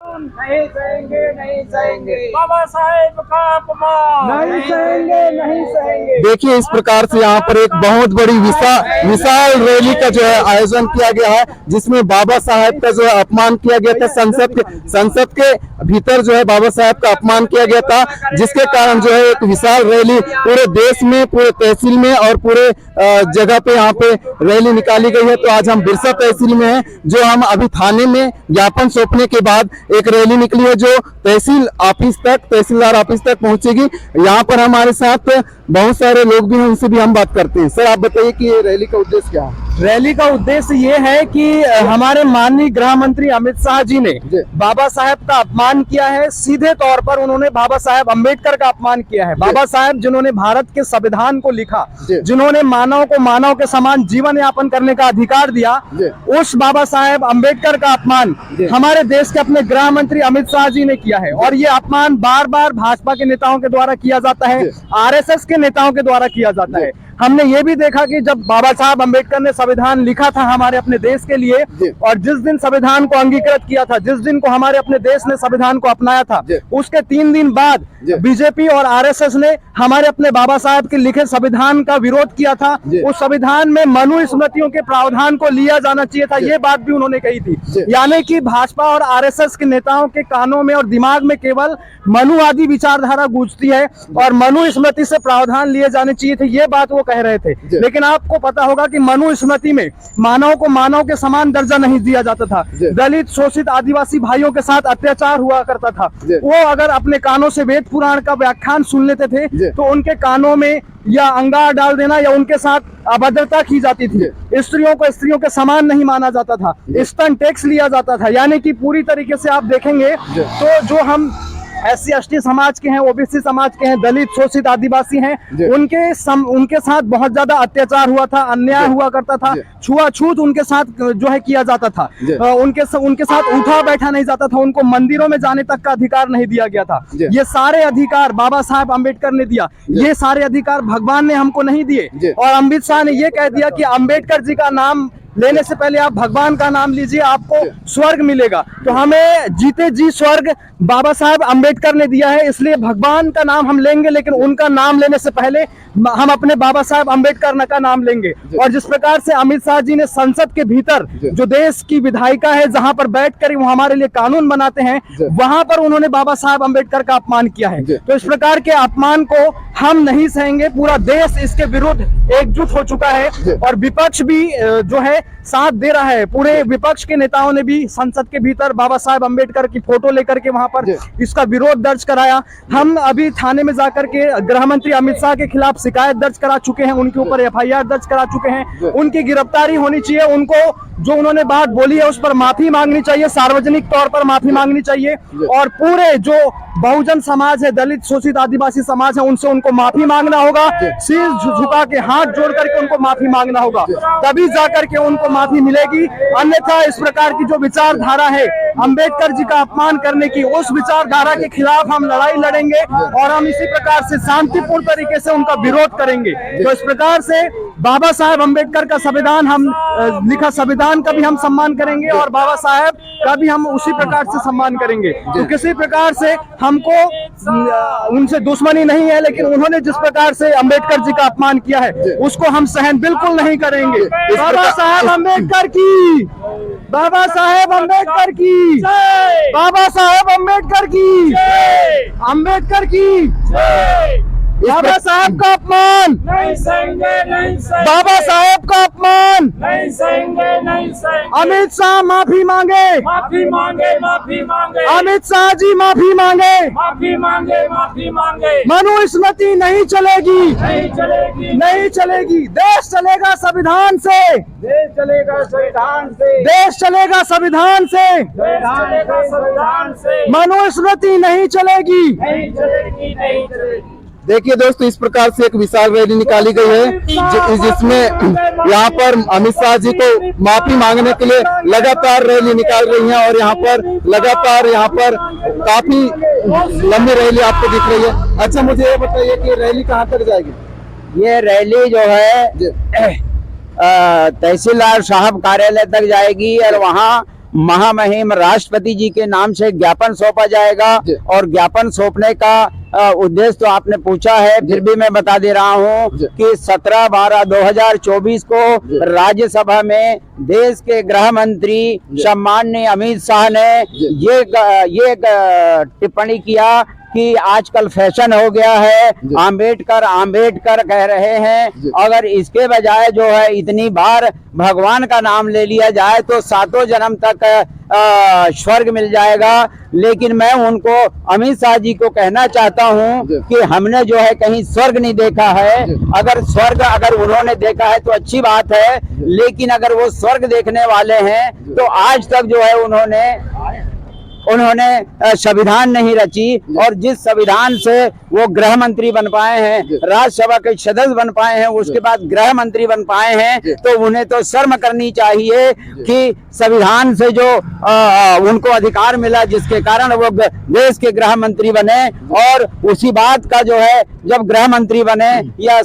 नहीं सहेंगे, नहीं सहेंगे बाबा साहेब का अपमान नहीं सहेंगे, नहीं सहेंगे। देखिए इस प्रकार से यहाँ पर एक बहुत बड़ी विशाल रैली का जो है आयोजन किया गया है, जिसमें बाबा साहेब का जो है अपमान किया गया था। संसद के भीतर जो है बाबा साहेब का अपमान किया गया था, जिसके कारण जो है एक विशाल रैली पूरे देश में, पूरे तहसील में और पूरे जगह पे यहाँ पे रैली निकाली गई है। तो आज हम बिरसा तहसील में हैं, जो हम अभी थाने में ज्ञापन सौंपने के बाद एक रैली निकली है जो तहसीलदार ऑफिस तक पहुंचेगी। यहाँ पर हमारे साथ बहुत सारे लोग भी हैं, उनसे भी हम बात करते हैं। सर आप बताइए कि ये रैली का उद्देश्य क्या है? रैली का उद्देश्य ये है कि हमारे माननीय गृह मंत्री अमित शाह जी ने बाबा साहेब का अपमान किया है। सीधे तौर पर उन्होंने बाबा साहेब अम्बेडकर का अपमान किया है। बाबा साहेब जिन्होंने भारत के संविधान को लिखा, जिन्होंने मानव को मानव के समान जीवन यापन करने का अधिकार दिया, उस बाबा साहेब अम्बेडकर का अपमान हमारे देश के अपने गृह मंत्री अमित शाह जी ने किया है। और ये अपमान बार बार भाजपा के नेताओं के द्वारा किया जाता है, आरएसएस के नेताओं के द्वारा किया जाता है। हमने ये भी देखा कि जब बाबा साहब अम्बेडकर ने संविधान लिखा था हमारे अपने देश के लिए, और जिस दिन संविधान को अंगीकृत किया था, जिस दिन को हमारे अपने देश ने संविधान को अपनाया था, उसके 3 दिन बाद बीजेपी और आरएसएस ने हमारे अपने बाबा साहब के लिखे संविधान का विरोध किया था। उस संविधान में मनु स्मृतियों के प्रावधान को लिया जाना चाहिए था, ये बात भी उन्होंने कही थी। यानी कि भाजपा और आरएसएस के नेताओं के कानों में और दिमाग में केवल मनुवादी विचारधारा गूंजती है और मनु स्मृति से प्रावधान लिए जाने चाहिए थे, ये बात वो कह रहे थे। लेकिन आपको पता होगा कि मनु स्मृति में मानव को मानव के समान दर्जा नहीं दिया जाता था। दलित, शोषित, आदिवासी भाइयों के साथ अत्याचार हुआ करता था। वो अगर अपने कानों से वेद पुराण का व्याख्यान सुन लेते थे तो उनके कानों में या अंगार डाल देना या उनके साथ अभद्रता की जाती थी। स्त्रियों को स्त्रियों के समान नहीं माना जाता था, स्तन टैक्स लिया जाता था। यानी कि पूरी तरीके से आप देखेंगे तो जो हम SC ST समाज के हैं, OBC समाज के हैं, दलित, शोषित, आदिवासी हैं, उनके साथ बहुत ज्यादा अत्याचार हुआ था, अन्याय हुआ करता था, छुआछूत उनके साथ जो है किया जाता था। उनके साथ उठा बैठा नहीं जाता था, उनको मंदिरों में जाने तक का अधिकार नहीं दिया गया था। ये सारे अधिकार बाबा साहेब अम्बेडकर ने दिया, ये सारे अधिकार भगवान ने हमको नहीं दिए। और अमित शाह ने ये कह दिया कि अम्बेडकर जी का नाम लेने से पहले आप भगवान का नाम लीजिए, आपको स्वर्ग मिलेगा। तो हमें जीते जी स्वर्ग बाबा साहेब अम्बेडकर ने दिया है, इसलिए भगवान का नाम हम लेंगे, लेकिन उनका नाम लेने से पहले हम अपने बाबा साहेब अम्बेडकर का नाम लेंगे। और जिस प्रकार से अमित शाह जी ने संसद के भीतर जो देश की विधायिका है, जहां पर बैठकर वो हमारे लिए कानून बनाते हैं, वहां पर उन्होंने बाबा साहेब अम्बेडकर का अपमान किया है। तो इस प्रकार के अपमान को हम नहीं सहेंगे। पूरा देश इसके विरुद्ध एकजुट हो चुका है और विपक्ष भी जो है साथ दे रहा है। पूरे विपक्ष के नेताओं ने भी संसद के भीतर बाबा साहेब अम्बेडकर की फोटो लेकर के वहां पर इसका विरोध दर्ज कराया। हम अभी थाने में जाकर के गृह मंत्री अमित शाह के खिलाफ शिकायत दर्ज करा चुके हैं, उनके ऊपर FIR दर्ज करा चुके हैं। उनकी गिरफ्तारी होनी चाहिए, उनको जो उन्होंने बात बोली है उस पर माफी मांगनी चाहिए, सार्वजनिक तौर पर माफी मांगनी चाहिए। और पूरे जो बहुजन समाज है, दलित, शोषित, आदिवासी समाज है, उनसे उनको माफी मांगना होगा, सिर झुका के हाथ जोड़ करके उनको माफी मांगना होगा, तभी जाकर के उनको माफी मिलेगी। अन्यथा इस प्रकार की जो विचारधारा है अंबेडकर जी का अपमान करने की, उस विचारधारा के खिलाफ हम लड़ाई लड़ेंगे और हम इसी प्रकार से शांतिपूर्ण तरीके से उनका विरोध करेंगे। तो इस प्रकार से बाबा साहेब अम्बेडकर का संविधान हम लिखा संविधान का भी हम सम्मान करेंगे और बाबा साहेब का भी हम उसी प्रकार से सम्मान करेंगे। तो किसी प्रकार से हमको उनसे दुश्मनी नहीं है, लेकिन उन्होंने जिस प्रकार से अम्बेडकर जी का अपमान किया है उसको हम सहन बिल्कुल नहीं करेंगे। बाबा साहेब अम्बेडकर की, बाबा साहेब अम्बेडकर की, बाबा साहेब अम्बेडकर की, अम्बेडकर की, बाबा साहेब का अपमान नहीं सहेंगे, नहीं सहेंगे। बाबा साहेब का अपमान नहीं सहेंगे, नहीं सहेंगे। अमित शाह माफी मांगे, माफी मांगे, माफी मांगे। अमित शाह जी माफी मांगे, माफी मांगे, माफी मांगे। मनु स्मृति नहीं चलेगी, नहीं चलेगी, नहीं चलेगी। देश चलेगा संविधान से, देश चलेगा संविधान से, देश चलेगा संविधान से, देश चलेगा संविधान से। मनु स्मृति नहीं चलेगी। नहीं चलेगी, नहीं चलेगी। देखिए दोस्तों, इस प्रकार से एक विशाल रैली निकाली गई है जिसमें यहाँ पर अमित शाह जी को माफी मांगने के लिए लगातार रैली निकाल रही है और यहाँ पर लगातार काफी लंबी रैली आपको दिख रही है। अच्छा, मुझे ये बताइए कि रैली कहाँ तक जाएगी? ये रैली जो है तहसीलदार साहब कार्यालय तक जाएगी और वहाँ महामहिम राष्ट्रपति जी के नाम से ज्ञापन सौंपा जाएगा। जी। और ज्ञापन सौंपने का उद्देश्य तो आपने पूछा है, फिर भी मैं बता दे रहा हूँ जी। कि 17/12/2024 को जी। राज्यसभा में देश के गृह मंत्री सम्माननीय अमित शाह ने जी। ये टिप्पणी किया कि आजकल फैशन हो गया है, जी। आम्बेडकर कह रहे हैं। जी। अगर इसके बजाय जो है इतनी बार भगवान का नाम ले लिया जाए तो 7 जन्म तक स्वर्ग मिल जाएगा। लेकिन मैं उनको, अमित शाह जी को कहना चाहता हूं जी। कि हमने जो है कहीं स्वर्ग नहीं देखा है। जी। अगर स्वर्ग अगर उन्होंने देखा है तो अच्छी बात है, लेकिन अगर वो स्वर्ग देखने वाले हैं तो आज तक जो है उन्होंने संविधान नहीं रची। और जिस संविधान से वो गृह मंत्री बन पाए हैं, राज्यसभा के सदस्य बन पाए हैं, उसके बाद गृह मंत्री बन पाए हैं, तो उन्हें तो शर्म करनी चाहिए कि संविधान से जो उनको अधिकार मिला, जिसके कारण वो देश के गृह मंत्री बने। और उसी बात का जो है, जब गृह मंत्री बने या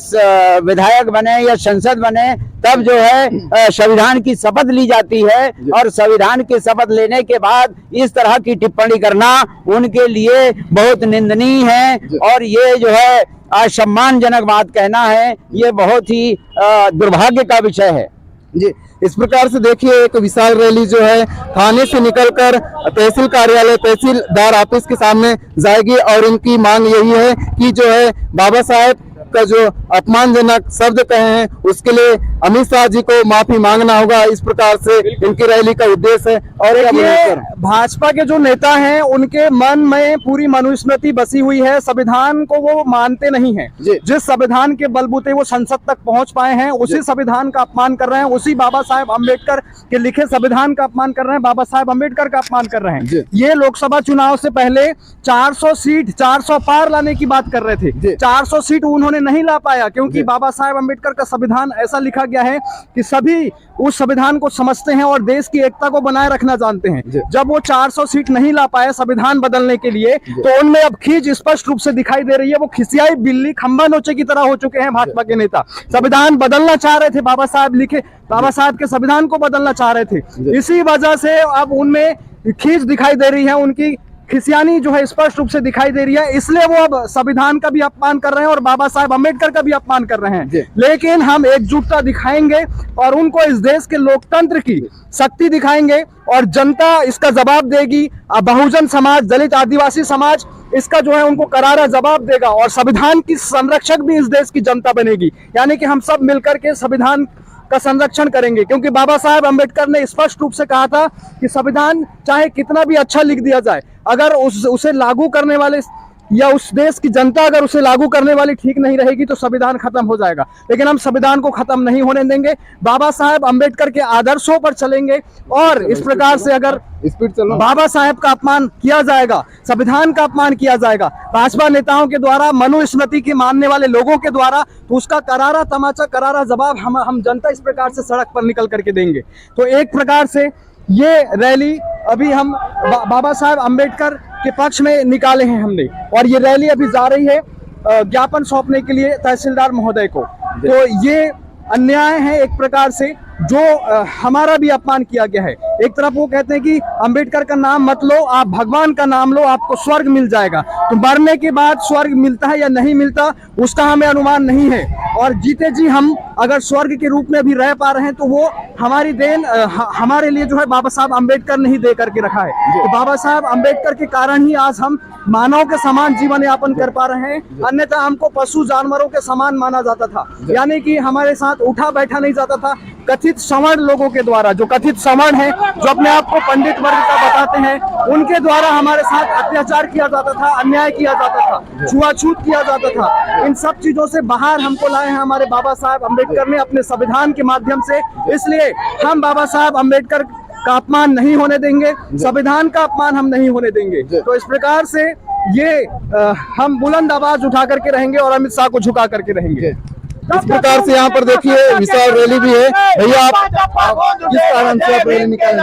विधायक बने या संसद बने, तब जो है संविधान की शपथ ली जाती है। और संविधान की शपथ लेने के बाद इस तरह की टिप्पणी करना उनके लिए बहुत निंदनीय है। और ये जो है असम्मानजनक बात कहना है, ये बहुत ही दुर्भाग्य का विषय है। जी, इस प्रकार से देखिए एक विशाल रैली जो है थाने से निकलकर तहसील कार्यालय, तहसीलदार ऑफिस के सामने जाएगी। और इनकी मांग यही है कि जो है बाबा साहेब का जो अपमानजनक शब्द कहे हैं उसके लिए अमित शाह जी को माफी मांगना होगा। इस प्रकार से इनकी रैली का उद्देश्य है। और ये भाजपा के जो नेता हैं उनके मन में पूरी मनुस्मृति बसी हुई है, संविधान को वो मानते नहीं हैं। जी। जिस संविधान के बलबूते वो संसद तक पहुंच पाए हैं, उसी संविधान का अपमान कर रहे हैं, उसी बाबा साहेब अम्बेडकर के लिखे संविधान का अपमान कर रहे हैं, बाबा साहेब अम्बेडकर का अपमान कर रहे जी। हैं। ये लोकसभा चुनाव से पहले 400 सीट 400 पार लाने की बात कर रहे जी। थे। 400 सीट उन्होंने नहीं ला पाया, क्योंकि जी। बाबा साहेब अम्बेडकर का संविधान ऐसा लिखा गया है कि सभी उस संविधान को समझते हैं और देश की एकता को बनाए रखना जानते हैं। जी। जब वो 400 सीट नहीं ला पाए संविधान बदलने के लिए, तो उनमें अब खींच स्पष्ट रूप से दिखाई दे रही है। वो खिसियाई बिल्ली खंबा नोचे की तरह हो चुके हैं भाजपा के नेता। संविधान बदलना चाह रहे थे, बाबा साहब के संविधान को बदलना चाह रहे थे। इसी वजह से अब उनमें खींच दिखाई दे रही है, उनकी खिसियानी जो है स्पष्ट रूप से दिखाई दे रही है। इसलिए वो अब संविधान का भी अपमान कर रहे हैं और बाबा साहेब अम्बेडकर का भी अपमान कर रहे हैं। लेकिन हम एकजुटता दिखाएंगे और उनको इस देश के लोकतंत्र की शक्ति दिखाएंगे और जनता इसका जवाब देगी। बहुजन समाज, दलित, आदिवासी समाज इसका जो है उनको करारा जवाब देगा और संविधान की संरक्षक भी इस देश की जनता बनेगी। यानी कि हम सब मिलकर के संविधान का संरक्षण करेंगे, क्योंकि बाबा साहेब अम्बेडकर ने स्पष्ट रूप से कहा था कि संविधान चाहे कितना भी अच्छा लिख दिया जाए, अगर उसे लागू करने वाले या उस देश की जनता अगर उसे लागू करने वाली ठीक नहीं रहेगी तो संविधान खत्म हो जाएगा। लेकिन हम संविधान को खत्म नहीं होने देंगे, बाबा साहेब अम्बेडकर के आदर्शों पर चलेंगे। और इस प्रकार से अगर बाबा साहेब का अपमान किया जाएगा, संविधान का अपमान किया जाएगा भाजपा नेताओं के द्वारा, मनुस्मृति के मानने वाले लोगों के द्वारा, तो उसका करारा तमाचा, करारा जवाब हम जनता इस प्रकार से सड़क पर निकल करके देंगे। तो एक प्रकार से ये रैली अभी हम बाबा साहेब अम्बेडकर के पक्ष में निकाले हैं हमने, और ये रैली अभी जा रही है ज्ञापन सौंपने के लिए तहसीलदार महोदय को। तो ये अन्याय है एक प्रकार से, जो हमारा भी अपमान किया गया है। एक तरफ वो कहते हैं कि अंबेडकर का नाम मत लो, आप भगवान का नाम लो, आपको स्वर्ग मिल जाएगा। तो मरने के बाद स्वर्ग मिलता है या नहीं मिलता उसका हमें अनुमान नहीं है, और जीते जी हम अगर स्वर्ग के रूप में भी रह पा रहे हैं तो वो हमारी देन हमारे लिए जो है बाबा साहब अम्बेडकर ने ही दे करके रखा है। तो बाबा साहब अम्बेडकर के कारण ही आज हम मानव के समान जीवन यापन कर पा रहे हैं, अन्यथा हमको पशु जानवरों के समान माना जाता था। यानी कि हमारे साथ उठा बैठा नहीं जाता था। कथित सवर्ण लोगों के द्वारा, जो कथित सवर्ण है, जो अपने आप को पंडित वर्ग का बताते हैं, उनके द्वारा हमारे साथ अत्याचार किया जाता था, अन्याय किया जाता था, छुआछूत किया जाता था। इन सब चीजों से बाहर हमको लाए हैं हमारे बाबा साहब अम्बेडकर ने अपने संविधान के माध्यम से। इसलिए हम बाबा साहब अम्बेडकर का अपमान नहीं होने देंगे, संविधान का अपमान हम नहीं होने देंगे। तो इस प्रकार से ये हम बुलंद आवाज उठा करके रहेंगे और अमित शाह को झुका करके रहेंगे। इस प्रकार से यहाँ पर देखिए विशाल रैली भी है। भैया आप किस कारण से आप रैली निकालेंगे?